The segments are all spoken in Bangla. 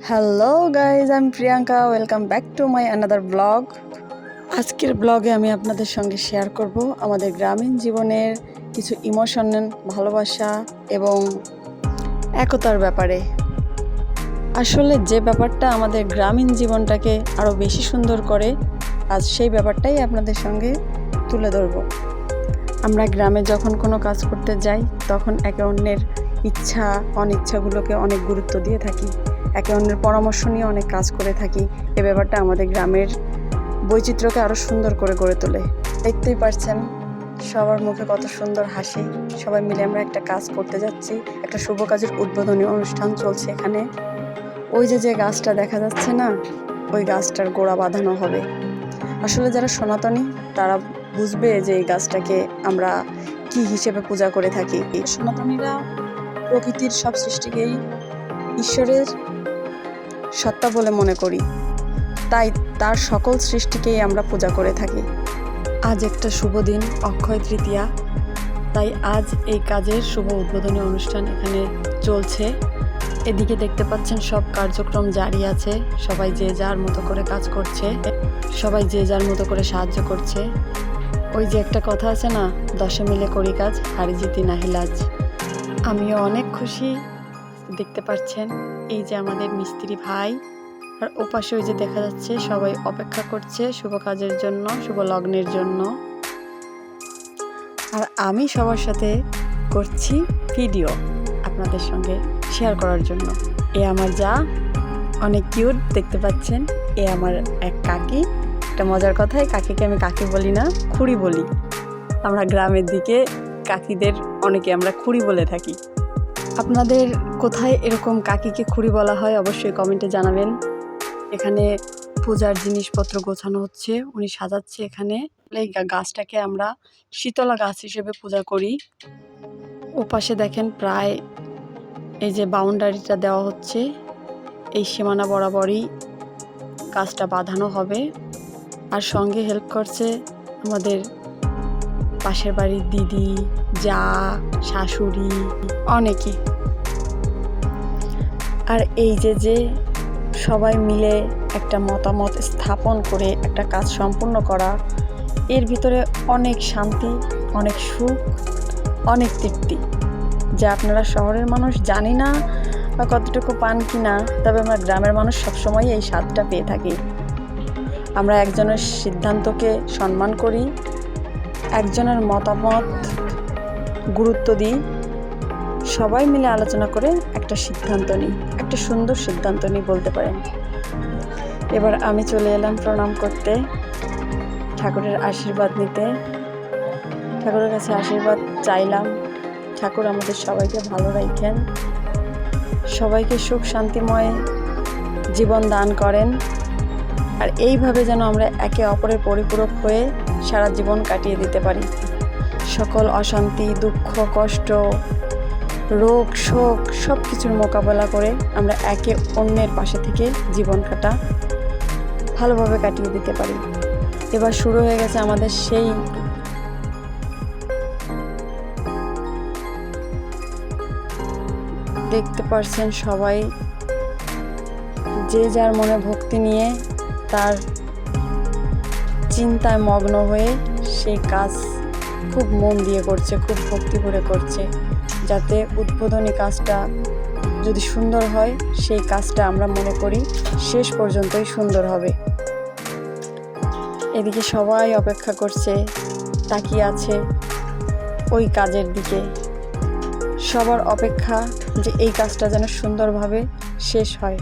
হ্যালো গাইজ, আমি Priyanka. Welcome back to my another blog. আজকের ব্লগে আমি আপনাদের সঙ্গে শেয়ার করব আমাদের গ্রামীণ জীবনের কিছু ইমোশনাল, ভালোবাসা এবং একতার ব্যাপারে। আসলে যে ব্যাপারটা আমাদের গ্রামীণ জীবনটাকে আরও বেশি সুন্দর করে, আজ সেই ব্যাপারটাই আপনাদের সঙ্গে তুলে ধরব। আমরা গ্রামে যখন কোনো কাজ করতে যাই তখন একে অন্যের ইচ্ছা অনিচ্ছাগুলোকে অনেক গুরুত্ব দিয়ে থাকি, একে অন্যের পরামর্শ নিয়ে অনেক কাজ করে থাকি। এ ব্যাপারটা আমাদের গ্রামের বৈচিত্র্যকে আরও সুন্দর করে গড়ে তোলে। দেখতেই পাচ্ছেন সবার মুখে কত সুন্দর হাসি। সবাই মিলে আমরা একটা কাজ করতে যাচ্ছি, একটা শুভ কাজের উদ্বোধনী অনুষ্ঠান চলছে এখানে। ওই যে গাছটা দেখা যাচ্ছে না, ওই গাছটার গোড়া বাঁধানো হবে। আসলে যারা সনাতনী তারা বুঝবে যে এই গাছটাকে আমরা কি হিসেবে পূজা করে থাকি। সনাতনীরা প্রকৃতির সব সৃষ্টিকেই ঈশ্বরের সত্তা বলে মনে করি, তাই তার সকল সৃষ্টিকেই আমরা পূজা করে থাকি। আজ একটা শুভ দিন, অক্ষয় তৃতীয়া, তাই আজ এই কাজের শুভ উদ্বোধনী অনুষ্ঠান এখানে চলছে। এদিকে দেখতে পাচ্ছেন সব কার্যক্রম জারি আছে, সবাই যে যার মতো করে কাজ করছে, সবাই যে যার মতো করে সাহায্য করছে। ওই যে একটা কথা আছে না, দশে মিলে করি কাজ, হারি জিতি নাহি লাজ। আমিও অনেক খুশি। দেখতে পাচ্ছেন এই যে আমাদের মিস্ত্রি ভাই, আর ওপাশে ওই যে দেখা যাচ্ছে সবাই অপেক্ষা করছে শুভ কাজের জন্য, শুভ লগ্নের জন্য। আর আমি সবার সাথে করছি ভিডিও আপনাদের সঙ্গে শেয়ার করার জন্য। এ আমার যা, অনেক কিউট দেখতে পাচ্ছেন। এ আমার এক কাকি। একটা মজার কথায়, কাকিকে আমি কাকি বলি না, খুড়ি বলি। আমরা গ্রামের দিকে কাকিদের অনেকে আমরা খুড়ি বলে থাকি। আপনাদের কোথায় এরকম কাকিকে খুড়ি বলা হয় অবশ্যই কমেন্টে জানাবেন। এখানে পূজার জিনিসপত্র গোছানো হচ্ছে, উনি সাজাচ্ছে। এখানে এই গাছটাকে আমরা শীতলা গাছ হিসেবে পূজা করি। ওপাশে দেখেন প্রায় এই যে বাউন্ডারিটা দেওয়া হচ্ছে, এই সীমানা বরাবরই গাছটা বাঁধানো হবে। আর সঙ্গে হেল্প করছে আমাদের পাশের বাড়ির দিদি, যা, শাশুড়ি, অনেকেই। আর এই যে সবাই মিলে একটা মতামত স্থাপন করে একটা কাজ সম্পূর্ণ করা, এর ভিতরে অনেক শান্তি, অনেক সুখ, অনেক তৃপ্তি, যা আপনারা শহরের মানুষ জানি না বা কতটুকু পান কি না, তবে আমরা গ্রামের মানুষ সবসময় এই স্বাদটা পেয়ে থাকি। আমরা একজনের সিদ্ধান্তকে সম্মান করি, একজনের মতামত গুরুত্ব দিই, সবাই মিলে আলোচনা করে একটা সিদ্ধান্ত নিই, একটা সুন্দর সিদ্ধান্ত নিই বলতে পারেন। এবার আমি চলে এলাম প্রণাম করতে, ঠাকুরের আশীর্বাদ নিতে। ঠাকুরের কাছে আশীর্বাদ চাইলাম, ঠাকুর আমাদের সবাইকে ভালো রাখেন, সবাইকে সুখ শান্তিময় জীবন দান করেন। আর এইভাবে যেন আমরা একে অপরের পরিপূরক হয়ে সারা জীবন কাটিয়ে দিতে পারি। সকল অশান্তি, দুঃখ, কষ্ট, রোগ, শোক সব কিছুর মোকাবেলা করে আমরা একে অন্যের পাশে থেকে জীবনটা ভালোভাবে কাটিয়ে দিতে পারি। এবার শুরু হয়ে গেছে আমাদের সেই দেখতে পাচ্ছেন সবাই যে যার মনে ভক্তি নিয়ে তার চিন্তায় মগ্ন হয়ে সেই কাজ খুব মন দিয়ে করছে, খুব ভক্তি করে করছে, যাতে উদ্বোধনী কাজটা যদি সুন্দর হয় সেই কাজটা আমরা মনে করি শেষ পর্যন্তই সুন্দর হবে। এদিকে সবাই অপেক্ষা করছে, তাকিয়ে আছে ওই কাজের দিকে। সবার অপেক্ষা যে এই কাজটা যেন সুন্দরভাবে শেষ হয়।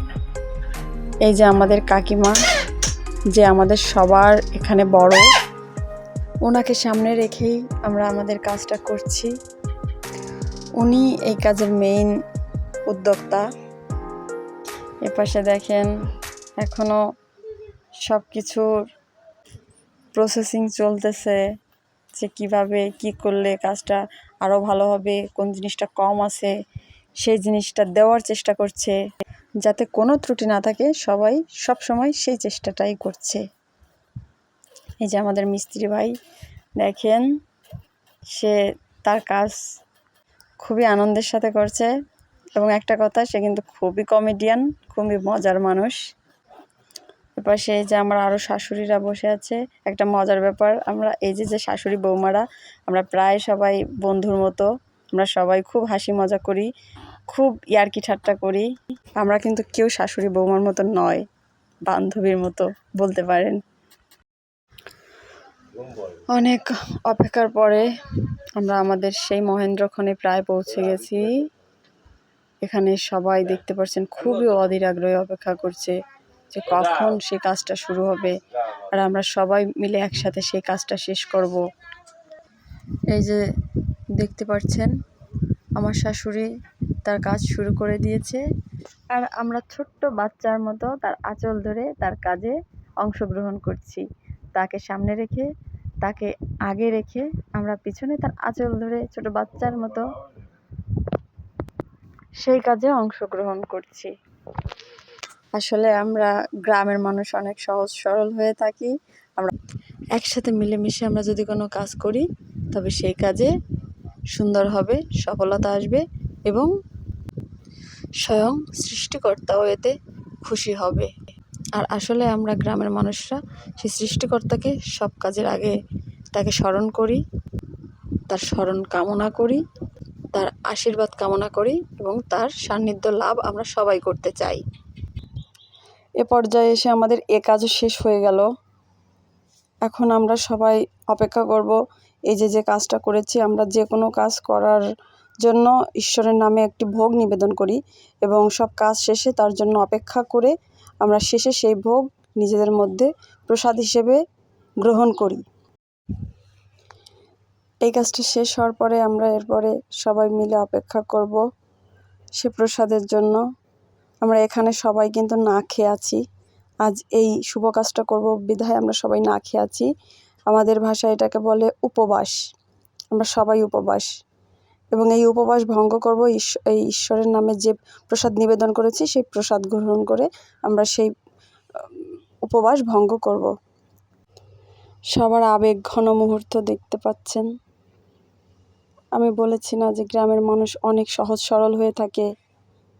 এই যে আমাদের কাকিমা, যে আমাদের সবার এখানে বড়, ওনাকে সামনে রেখেই আমরা আমাদের কাজটা করছি। উনি এই কাজের মেইন উদ্যোক্তা। এপাশে দেখেন এখনো সব কিছুর প্রসেসিং চলতেছে, যে কিভাবে কি করলে কাজটা আরও ভালো হবে, কোন জিনিসটা কম আছে সেই জিনিসটা দেওয়ার চেষ্টা করছে, যাতে কোনো ত্রুটি না থাকে। সবাই সব সময় সেই চেষ্টাটাই করছে। এই যে আমাদের মিস্ত্রি ভাই দেখেন, সে তার কাজ খুবই আনন্দের সাথে করছে। এবং একটা কথা, সে কিন্তু খুবই কমেডিয়ান, খুবই মজার মানুষ। এরপর সেই যে আমরা আরও শাশুড়িরা বসে আছে। একটা মজার ব্যাপার, আমরা এই যে শাশুড়ি বৌমারা, আমরা প্রায় সবাই বন্ধুর মতো, আমরা সবাই খুব হাসি মজা করি, খুব ইয়ার্কি ঠাট্টা করি। আমরা কিন্তু কেউ শাশুড়ি বৌমার মতো নয়, বান্ধবীর মতো বলতে পারেন। অনেক অপেক্ষার পরে আমরা আমাদের সেই মহেন্দ্রক্ষণে প্রায় পৌঁছে গেছি। এখানে সবাই দেখতে পাচ্ছেন খুবই অধীর আগ্রহে অপেক্ষা করছে যে কখন সেই কাজটা শুরু হবে, আর আমরা সবাই মিলে একসাথে সেই কাজটা শেষ করব। এই যে দেখতে পাচ্ছেন আমার শাশুড়ি তার কাজ শুরু করে দিয়েছে, আর আমরা ছোট্ট বাচ্চার মতো তার আঁচল ধরে তার কাজে অংশগ্রহণ করছি। তাকে সামনে রেখে, তাকে আগে রেখে আমরা পিছনে তার আঁচল ধরে ছোট বাচ্চার মতো সেই কাজে অংশগ্রহণ করছি। আসলে আমরা গ্রামের মানুষ অনেক সহজ সরল হয়ে থাকি। আমরা একসাথে মিলেমিশে আমরা যদি কোনো কাজ করি, তবে সেই কাজে সুন্দর হবে, সফলতা আসবে এবং স্বয়ং সৃষ্টিকর্তাও এতে খুশি হবে। আর আসলে আমরা গ্রামের মানুষরা সেই সৃষ্টিকর্তাকে সব কাজের আগে তাকে স্মরণ করি, তার স্মরণ কামনা করি, তার আশীর্বাদ কামনা করি এবং তার সান্নিধ্য লাভ আমরা সবাই করতে চাই। এ পর্যায়ে এসে আমাদের এ কাজও শেষ হয়ে গেল। এখন আমরা সবাই অপেক্ষা করব, এই যে কাজটা করেছি, আমরা যে কোনো কাজ করার জন্য ঈশ্বরের নামে একটি ভোগ নিবেদন করি এবং সব কাজ শেষে তার জন্য অপেক্ষা করে আমরা শেষে সেই ভোগ নিজেদের মধ্যে প্রসাদ হিসেবে গ্রহণ করি। এই কাজটা শেষ হওয়ার পরে আমরা এরপরে সবাই মিলে অপেক্ষা করব সে প্রসাদের জন্য। আমরা এখানে সবাই কিন্তু না খেয়ে আছি, আজ এই শুভ কাজটা করব বিধায় আমরা সবাই না খেয়ে আছি। আমাদের ভাষায় এটাকে বলে উপবাস। আমরা সবাই উপবাস এবং এই উপবাস ভঙ্গ করব এই ঈশ্বরের নামে যে প্রসাদ নিবেদন করেছি সেই প্রসাদ গ্রহণ করে আমরা সেই উপবাস ভঙ্গ করব। সবার আবেগ ঘন মুহূর্ত দেখতে পাচ্ছেন। আমি বলেছি না যে গ্রামের মানুষ অনেক সহজ সরল হয়ে থাকে,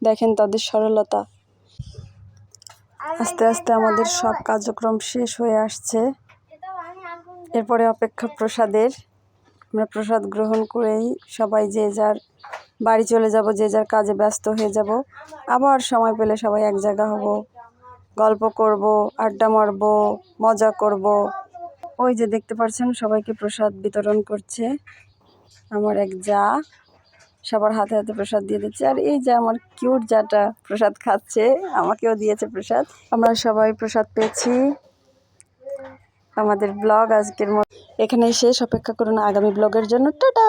দেখেন তাদের সরলতা। আস্তে আস্তে আমাদের সব কার্যক্রম শেষ হয়ে আসছে। এরপরে অপেক্ষা প্রসাদের। আমরা প্রসাদ গ্রহণ করেই সবাই যে যার বাড়ি চলে যাব, যে যার কাজে ব্যস্ত হয়ে যাব। আবার সময় পেলে সবাই এক জায়গা হব, গল্প করব, আড্ডা মারব, মজা করব। ওই যে দেখতে পাচ্ছেন সবাইকে প্রসাদ বিতরণ করছে আমার এক জা, সবার হাতে হাতে প্রসাদ দিয়ে দিচ্ছে। আর এই যে আমার কিউট জাটা প্রসাদ খাচ্ছে, আমাকেও দিয়েছে প্রসাদ। আমরা সবাই প্রসাদ পেয়েছি। আমাদের ব্লগ আজকের মতো এখানেই শেষ। অপেক্ষা করুন আগামী ব্লগের জন্য। টাটা।